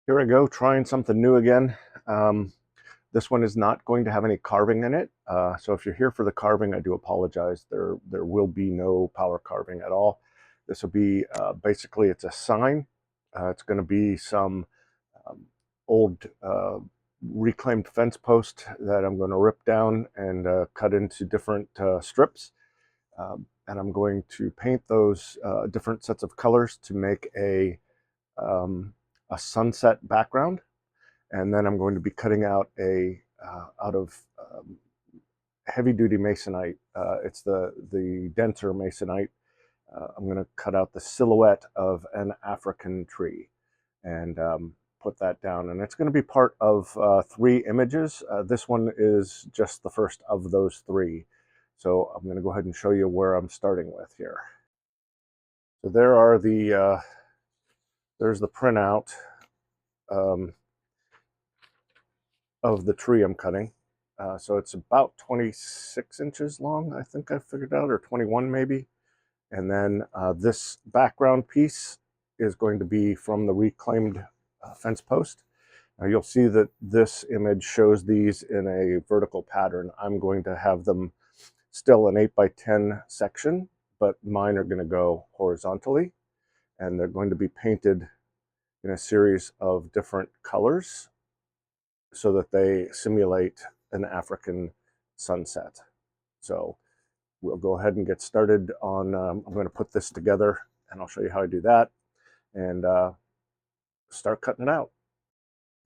Here I go, trying something new again. This one is not going to have any carving in it. So if you're here for the carving, I do apologize. There will be no power carving at all. This will be basically, it's a sign. It's going to be some um, old reclaimed fence post that I'm going to rip down and cut into different strips. And I'm going to paint those different sets of colors to make um, a sunset background. And then I'm going to be cutting out out of heavy duty Masonite. It's the denser Masonite. I'm going to cut out the silhouette of an African tree and put that down. And it's going to be part of 3 images. This one is just the first of those 3. So I'm going to go ahead and show you where I'm starting with here. So there's the printout of the tree I'm cutting. So it's about 26 inches long, I think I figured out, or 21 maybe. And then this background piece is going to be from the reclaimed fence post. Now you'll see that this image shows these in a vertical pattern. I'm going to have them still an 8x10 section, but mine are going to go horizontally, and they're going to be painted in a series of different colors so that they simulate an African sunset. So we'll go ahead and get started on, I'm going to put this together and I'll show you how I do that and start cutting it out.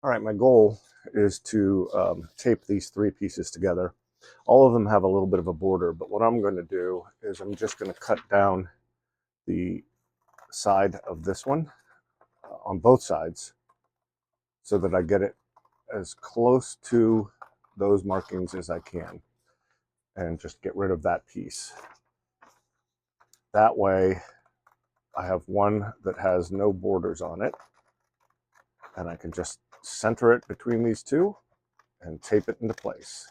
All right, my goal is to tape these 3 pieces together. All of them have a little bit of a border, but what I'm going to do is I'm just going to cut down the side of this one on both sides so that I get it as close to those markings as I can and just get rid of that piece. That way I have one that has no borders on it, and I can just center it between these 2 and tape it into place.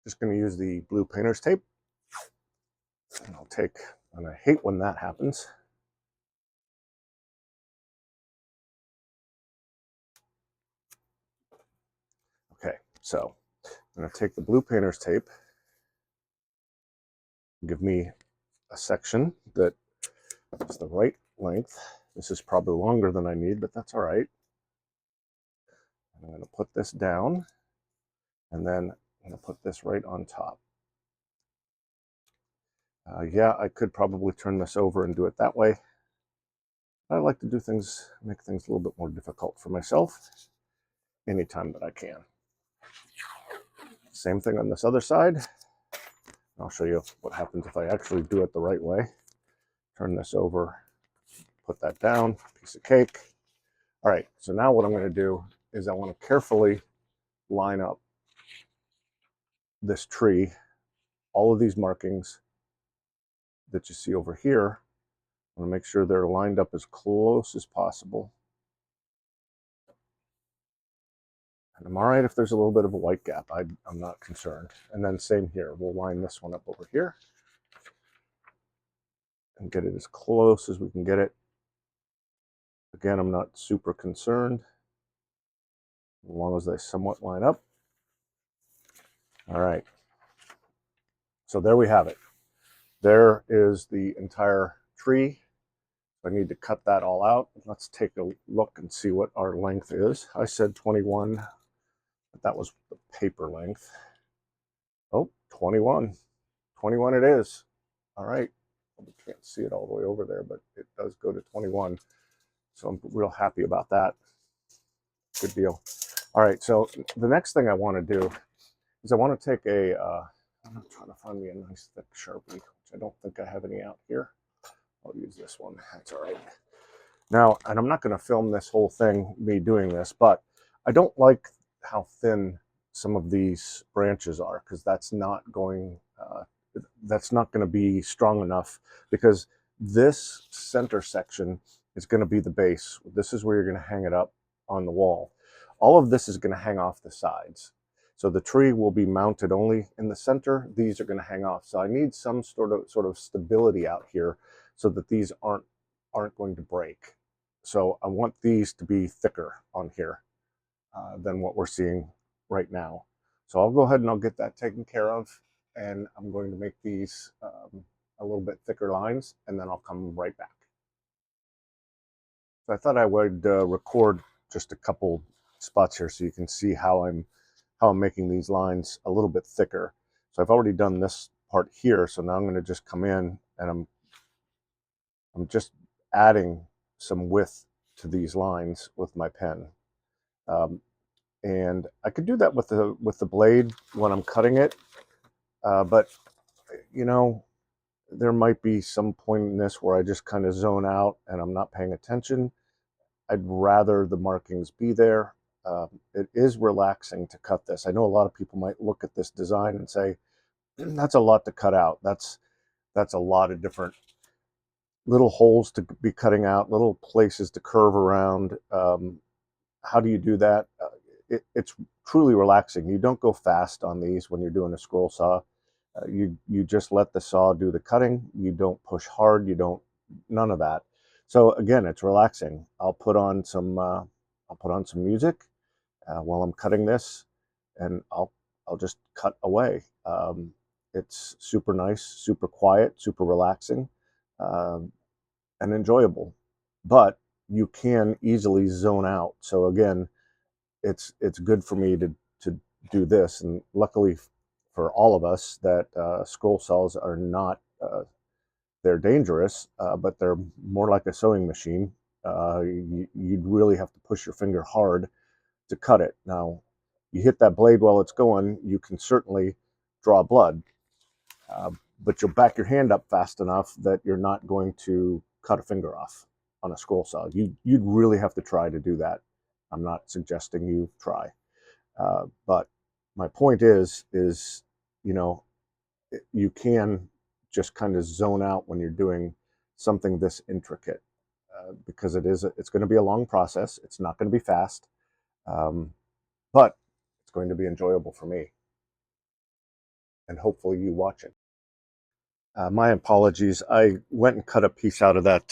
Just going to use the blue painter's tape, and and I hate when that happens. Okay, so I'm going to take the blue painter's tape, give me a section that is the right length. This is probably longer than I need, but that's all right. I'm going to put this down, and then I'm going to put this right on top. Yeah, I could probably turn this over and do it that way. I like to do things, make things a little bit more difficult for myself anytime that I can. Same thing on this other side. I'll show you what happens if I actually do it the right way. Turn this over, put that down, piece of cake. All right, so now what I'm going to do is I want to carefully line up this tree, all of these markings that you see over here. I want to make sure they're lined up as close as possible. And I'm all right if there's a little bit of a white gap. I'm not concerned. And then same here. We'll line this one up over here and get it as close as we can get it. Again, I'm not super concerned as long as they somewhat line up. All right. So there we have it. There is the entire tree. I need to cut that all out. Let's take a look and see what our length is. I said 21, but that was the paper length. Oh, 21. 21 it is. All right. We can't see it all the way over there, but it does go to 21. So I'm real happy about that. Good deal. All right, so the next thing I want to do is I want to take I'm trying to find me a nice thick Sharpie, which I don't think I have any out here. I'll use this one. That's all right. Now, and I'm not going to film this whole thing, me doing this, but I don't like how thin some of these branches are, because that's not going to be strong enough, because this center section is going to be the base. This is where you're going to hang it up on the wall. All of this is going to hang off the sides. So the tree will be mounted only in the center. These are going to hang off. So I need some sort of stability out here so that these aren't aren't going to break. So I want these to be thicker on here than what we're seeing right now. So I'll go ahead and I'll get that taken care of, and I'm going to make these a little bit thicker lines, and then I'll come right back. So I thought I would record just a couple spots here so you can see how I'm making these lines a little bit thicker. So I've already done this part here, so now I'm going to just come in and I'm just adding some width to these lines with my pen. And I could do that with the blade when I'm cutting it, but you know, there might be some point in this where I just kind of zone out and I'm not paying attention. I'd rather the markings be there. It is relaxing to cut this. I know a lot of people might look at this design and say, that's a lot to cut out. That's a lot of different little holes to be cutting out, little places to curve around. How do you do that? It's truly relaxing. You don't go fast on these when you're doing a scroll saw. You just let the saw do the cutting. You don't push hard. You don't, none of that. So again, it's relaxing. I'll put on some music while I'm cutting this, and I'll just cut away. It's super nice, super quiet, super relaxing, and enjoyable. But you can easily zone out. So again, it's good for me to do this, and luckily for all of us that scroll saws are not they're dangerous, but they're more like a sewing machine. You'd really have to push your finger hard to cut it. Now, you hit that blade while it's going, you can certainly draw blood, but you'll back your hand up fast enough that you're not going to cut a finger off on a scroll saw. You'd really have to try to do that. I'm not suggesting you try, but my point is you know, you can just kind of zone out when you're doing something this intricate, because it's going to be a long process. It's not going to be fast, but it's going to be enjoyable for me, and hopefully you watch it. My apologies. I went and cut a piece out of that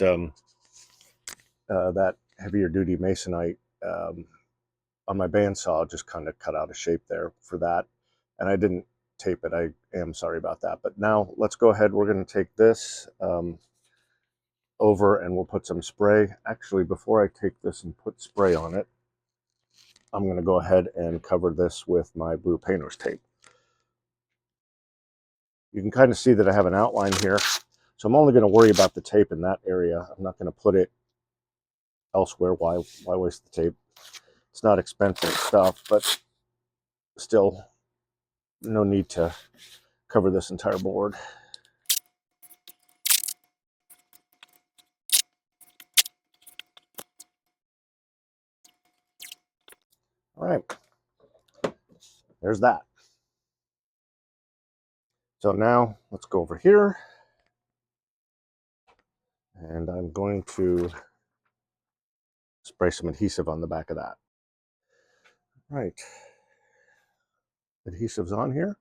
heavier duty Masonite on my bandsaw. Just kind of cut out a shape there for that, and I didn't tape it. I am sorry about that. But now let's go ahead. We're going to take this over and we'll put some spray. Actually, before I take this and put spray on it, I'm going to go ahead and cover this with my blue painter's tape. You can kind of see that I have an outline here. So I'm only going to worry about the tape in that area. I'm not going to put it elsewhere. Why waste the tape? It's not expensive stuff, but still, no need to cover this entire board. All right, there's that. So now let's go over here, and I'm going to spray some adhesive on the back of that. Right, adhesive's on here.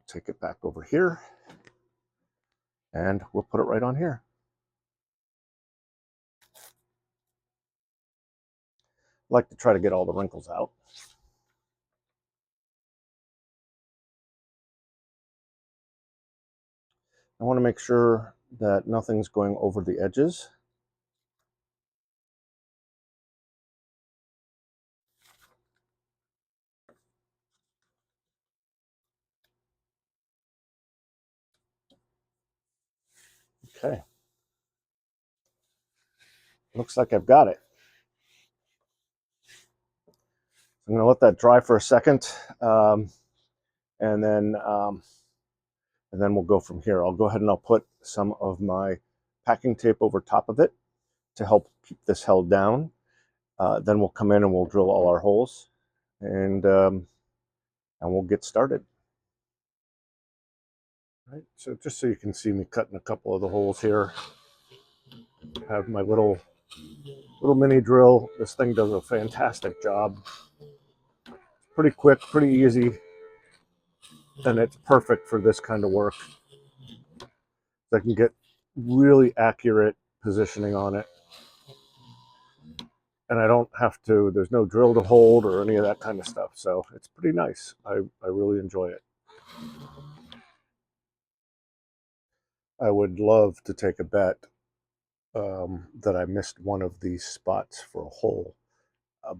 Take it back over here, and we'll put it right on here. I like to try to get all the wrinkles out. I want to make sure that nothing's going over the edges. Okay. Looks like I've got it. I'm going to let that dry for a second, and then we'll go from here. I'll go ahead and I'll put some of my packing tape over top of it to help keep this held down. Then we'll come in and we'll drill all our holes, and we'll get started. Right. So just so you can see me cutting a couple of the holes here, I have my little mini drill. This thing does a fantastic job. Pretty quick, pretty easy, and it's perfect for this kind of work. I can get really accurate positioning on it. And I don't have to, there's no drill to hold or any of that kind of stuff. So it's pretty nice. I really enjoy it. I would love to take a bet that I missed one of these spots for a hole.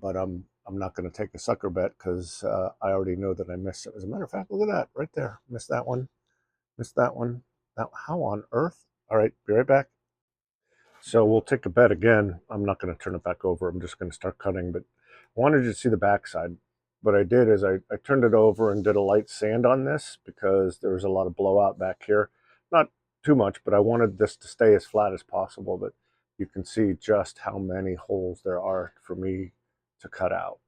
But I'm not going to take a sucker bet because I already know that I missed it. As a matter of fact, look at that right there. Missed that one. Missed that one. Now, how on earth? All right, be right back. So we'll take a bet again. I'm not going to turn it back over. I'm just going to start cutting. But I wanted you to see the backside. What I did is I turned it over and did a light sand on this because there was a lot of blowout back here. Not too much, but I wanted this to stay as flat as possible. But you can see just how many holes there are for me to cut out.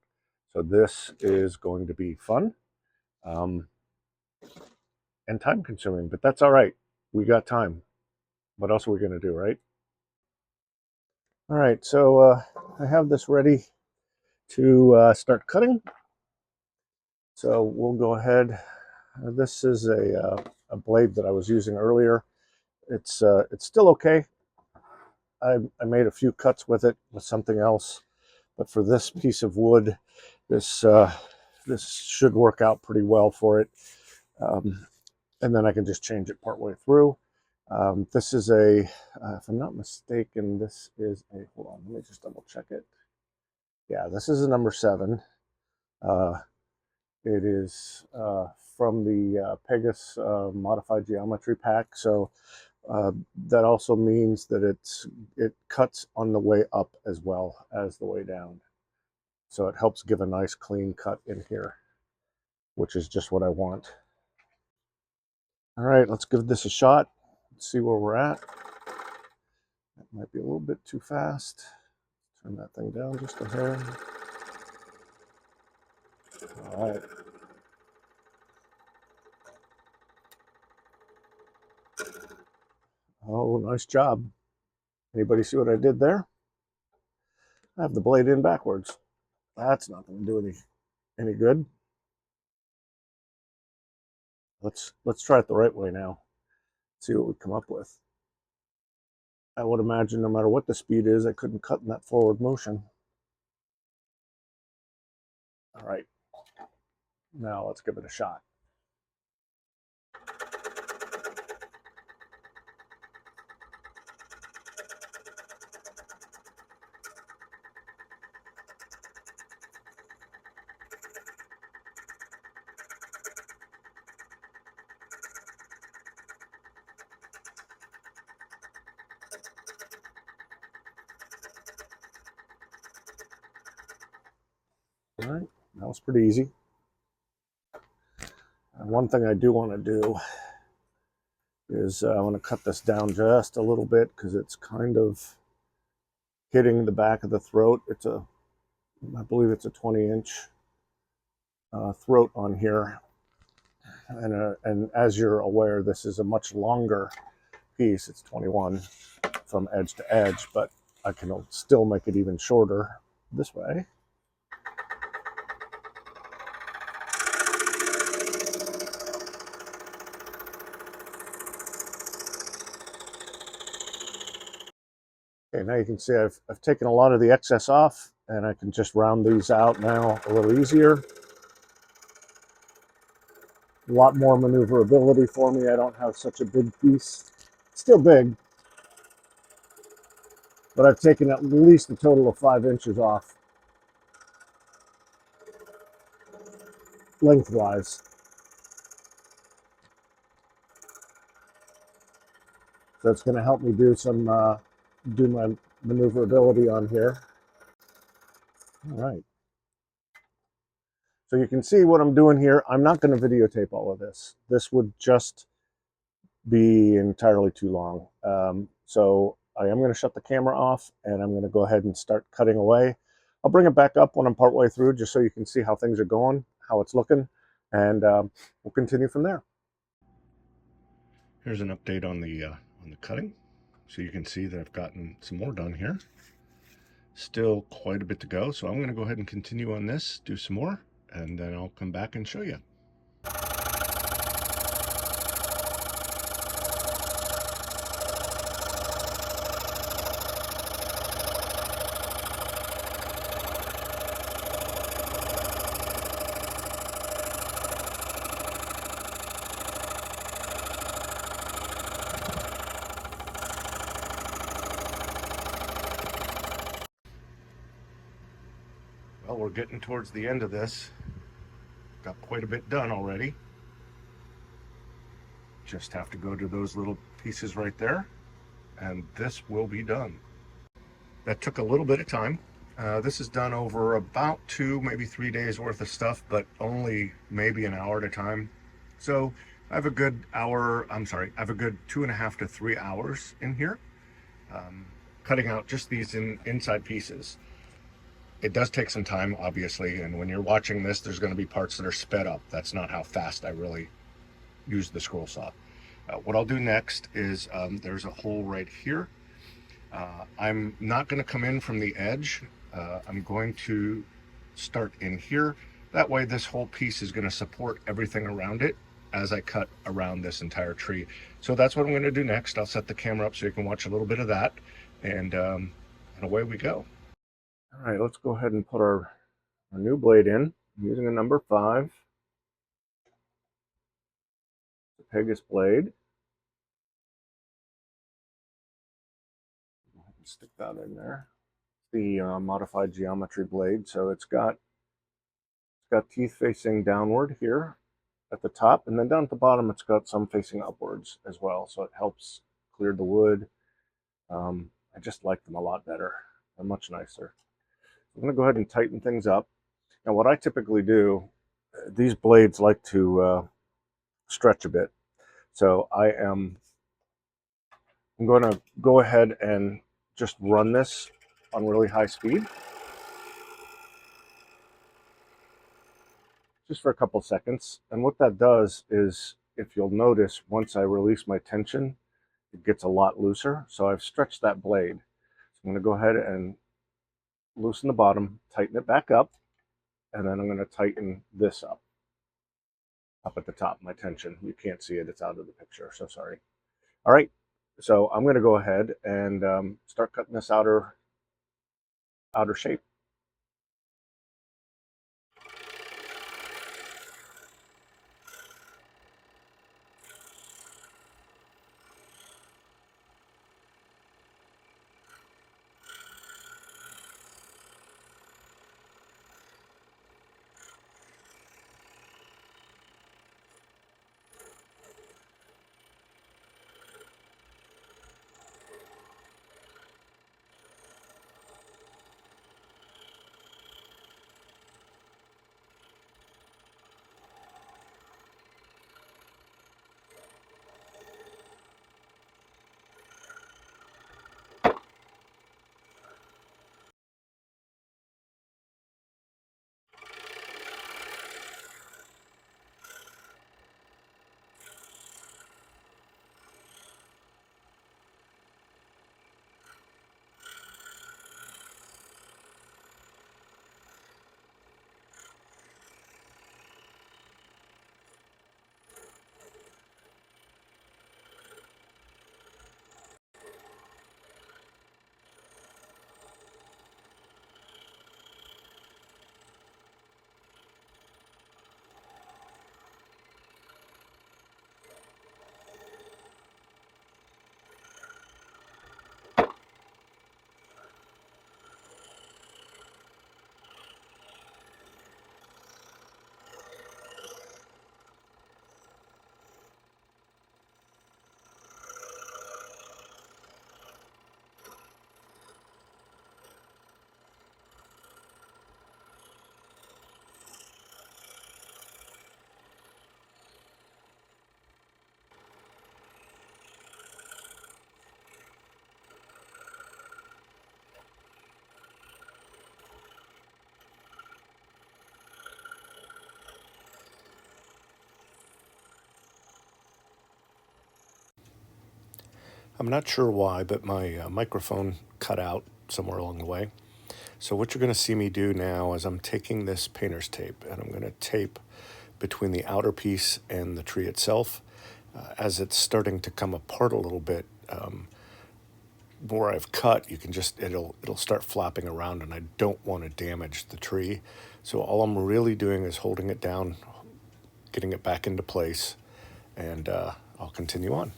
So this is going to be fun and time consuming, but that's all right. We got time. What else are we going to do, right? All right, so I have this ready to start cutting. So we'll go ahead. This is a blade that I was using earlier. It's still okay. I made a few cuts with it with something else, but for this piece of wood, this should work out pretty well for it. And then I can just change it partway through. This is a, if I'm not mistaken, this is a, hold on, let me just double check it. Yeah, this is a number 7. It is from the Pegasus Modified Geometry Pack. So that also means that it cuts on the way up as well as the way down. So it helps give a nice clean cut in here, which is just what I want. All right, let's give this a shot. Let's see where we're at. That might be a little bit too fast. Turn that thing down just a hair. All right. Oh, nice job. Anybody see what I did there? I have the blade in backwards. That's not going to do any good. Let's try it the right way now. See what we come up with. I would imagine no matter what the speed is, I couldn't cut in that forward motion. All right. Now let's give it a shot. All right, that was pretty easy. And one thing I do want to do is I want to cut this down just a little bit because it's kind of hitting the back of the throat. I believe it's a 20-inch throat on here. And as you're aware, this is a much longer piece. It's 21 from edge to edge, but I can still make it even shorter this way. Okay, now you can see I've taken a lot of the excess off, and I can just round these out now a little easier. A lot more maneuverability for me. I don't have such a big piece. Still big, but I've taken at least a total of 5 inches off lengthwise. So it's going to help me do my maneuverability on here. All right. So you can see what I'm doing here. I'm not going to videotape all of this. This would just be entirely too long. So I am going to shut the camera off, and I'm going to go ahead and start cutting away. I'll bring it back up when I'm partway through, just so you can see how things are going, how it's looking, and we'll continue from there. Here's an update on the cutting. So you can see that I've gotten some more done here. Still quite a bit to go, so I'm going to go ahead and continue on this, do some more, and then I'll come back and show you. Well, we're getting towards the end of this. Got quite a bit done already. Just have to go to those little pieces right there, and this will be done. That took a little bit of time. This is done over about 2, maybe 3 days worth of stuff, but only maybe an hour at a time. So I have a good hour, I'm sorry, I have a good 2.5 to 3 hours in here, cutting out just these inside pieces. It does take some time, obviously, and when you're watching this, there's going to be parts that are sped up. That's not how fast I really use the scroll saw. What I'll do next is there's a hole right here. I'm not going to come in from the edge. I'm going to start in here. That way this whole piece is going to support everything around it as I cut around this entire tree. So that's what I'm going to do next. I'll set the camera up so you can watch a little bit of that, and away we go. All right, let's go ahead and put our new blade in. I'm using a number 5. The Pegasus blade. Stick that in there. The modified geometry blade, so it's got teeth facing downward here at the top, and then down at the bottom it's got some facing upwards as well, so it helps clear the wood. I just like them a lot better. They're much nicer. I'm going to go ahead and tighten things up. Now what I typically do, these blades like to stretch a bit, so I'm going to go ahead and just run this on really high speed, just for a couple seconds. And what that does is, if you'll notice, once I release my tension, it gets a lot looser. So I've stretched that blade. So I'm going to go ahead and loosen the bottom, tighten it back up, and then I'm going to tighten this up at the top, my tension. You can't see it, it's out of the picture, so sorry. All right, so I'm going to go ahead and start cutting this outer shape. I'm not sure why, but my microphone cut out somewhere along the way. So what you're going to see me do now is I'm taking this painter's tape and I'm going to tape between the outer piece and the tree itself. As it's starting to come apart a little bit, where I've cut, you can just, it'll start flapping around, and I don't want to damage the tree. So all I'm really doing is holding it down, getting it back into place, and I'll continue on.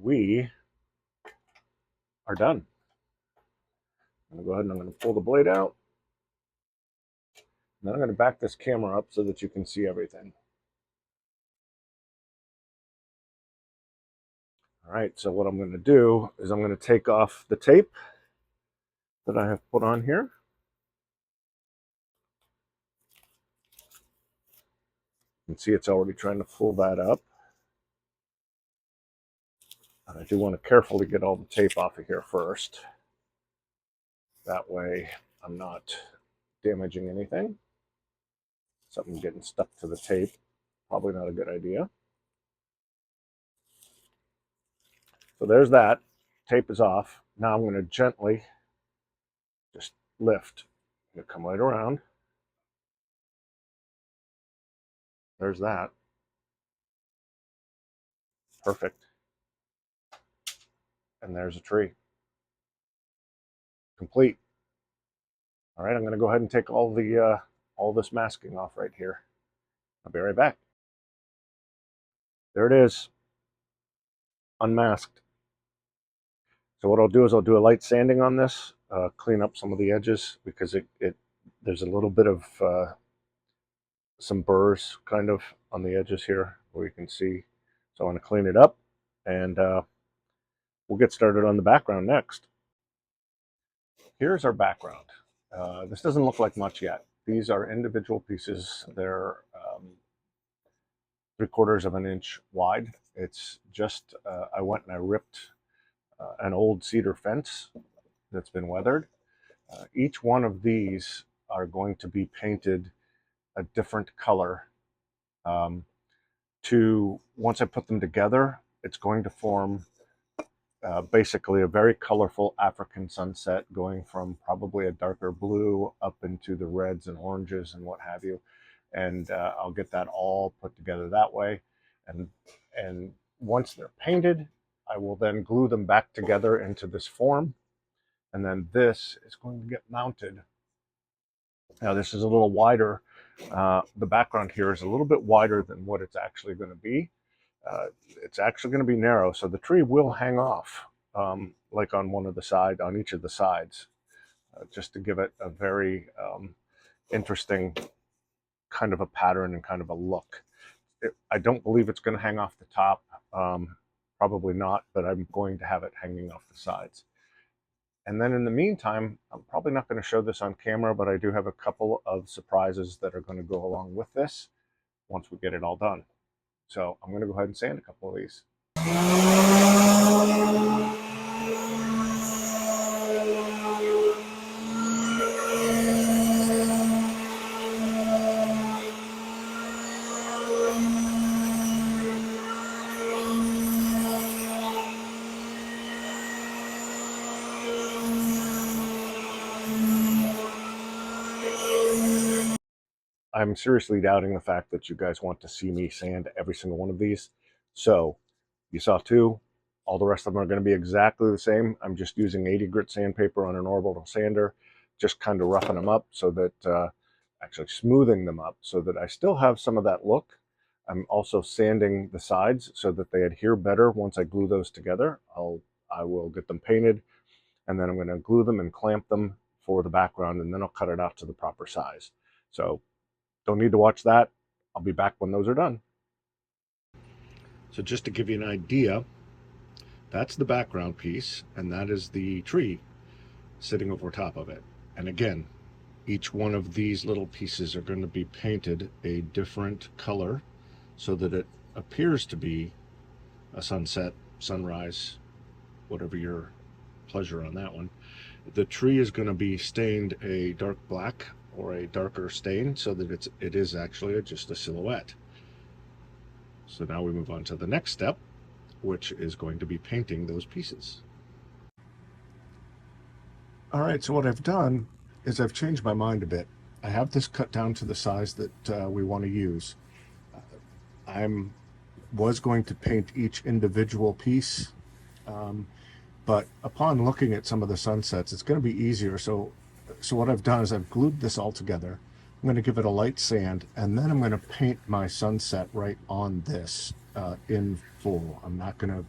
we are done. I'm going to go ahead and I'm going to pull the blade out. And then I'm going to back this camera up so that you can see everything. All right, so what I'm going to do is I'm going to take off the tape that I have put on here. You can see it's already trying to pull that up. And I do want to carefully get all the tape off of here first. That way I'm not damaging anything. Something getting stuck to the tape, probably not a good idea. So there's that. Tape is off. Now I'm going to gently just lift. I'm going to come right around. There's that. Perfect. And there's a tree. Complete. All right, I'm going to go ahead and take all this masking off right here. I'll be right back. There it is, unmasked. So what I'll do is I'll do a light sanding on this, clean up some of the edges because there's a little bit of some burrs kind of on the edges here where you can see. So I want to clean it up, and we'll get started on the background next. Here's our background. This doesn't look like much yet. These are individual pieces. They're 3/4 of an inch wide. It's just, I went and I ripped an old cedar fence that's been weathered. Each one of these are going to be painted a different color. Once I put them together, it's going to form basically a very colorful African sunset, going from probably a darker blue up into the reds and oranges and what have you. And I'll get that all put together that way. And once they're painted, I will then glue them back together into this form. And then this is going to get mounted. Now this is a little wider. The background here is a little bit wider than what it's actually going to be. It's actually going to be narrow, so the tree will hang off, like on on each of the sides, just to give it a very interesting kind of a pattern and kind of a look. I don't believe it's going to hang off the top, probably not, but I'm going to have it hanging off the sides. And then in the meantime, I'm probably not going to show this on camera, but I do have a couple of surprises that are going to go along with this once we get it all done. So I'm going to go ahead and sand a couple of these. I'm seriously doubting the fact that you guys want to see me sand every single one of these. So you saw two. All the rest of them are going to be exactly the same. I'm just using 80 grit sandpaper on an orbital sander, just kind of roughing them up so that, actually smoothing them up so that I still have some of that look. I'm also sanding the sides so that they adhere better. Once I glue those together, I will get them painted, and then I'm going to glue them and clamp them for the background, and then I'll cut it out to the proper size. So don't need to watch that. I'll be back when those are done. So just to give you an idea, that's the background piece, and that is the tree sitting over top of it. And again, each one of these little pieces are going to be painted a different color so that it appears to be a sunset, sunrise, whatever your pleasure on that one. The tree is going to be stained a dark black or a darker stain so that it is actually just a silhouette. So now we move on to the next step, which is going to be painting those pieces. All right, so what I've done is I've changed my mind a bit. I have this cut down to the size that we want to use. I was going to paint each individual piece, but upon looking at some of the sunsets, it's going to be easier. So what I've done is I've glued this all together. I'm going to give it a light sand, and then I'm going to paint my sunset right on this in full. I'm not going to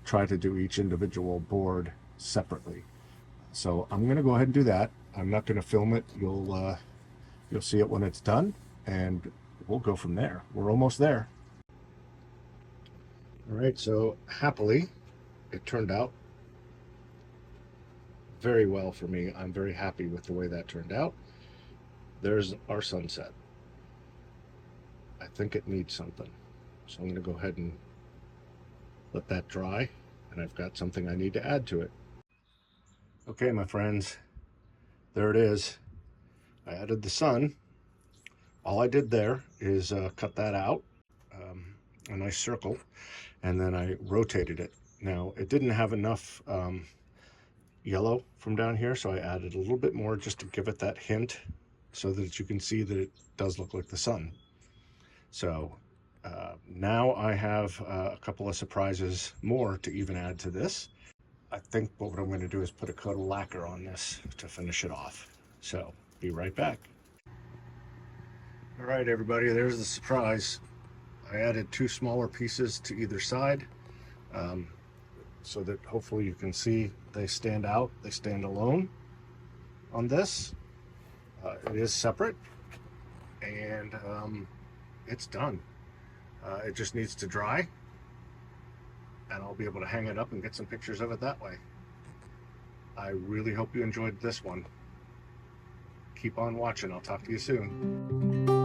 try to do each individual board separately. So I'm going to go ahead and do that. I'm not going to film it. You'll see it when it's done, and we'll go from there. We're almost there. All right, so happily, it turned out very well for me. I'm very happy with the way that turned out. There's our sunset. I think it needs something. So I'm going to go ahead and let that dry, and I've got something I need to add to it. Okay, my friends, there it is. I added the sun. All I did there is cut that out, a nice circle, and then I rotated it. Now, it didn't have enough yellow from down here, so I added a little bit more just to give it that hint so that you can see that it does look like the sun. So now I have a couple of surprises more to even add to this. I think what I'm going to do is put a coat of lacquer on this to finish it off. So be right back. All right, everybody, there's the surprise. I added 2 smaller pieces to either side so that hopefully you can see they stand out, they stand alone on this. It is separate, and it's done. It just needs to dry, and I'll be able to hang it up and get some pictures of it that way. I really hope you enjoyed this one. Keep on watching. I'll talk to you soon.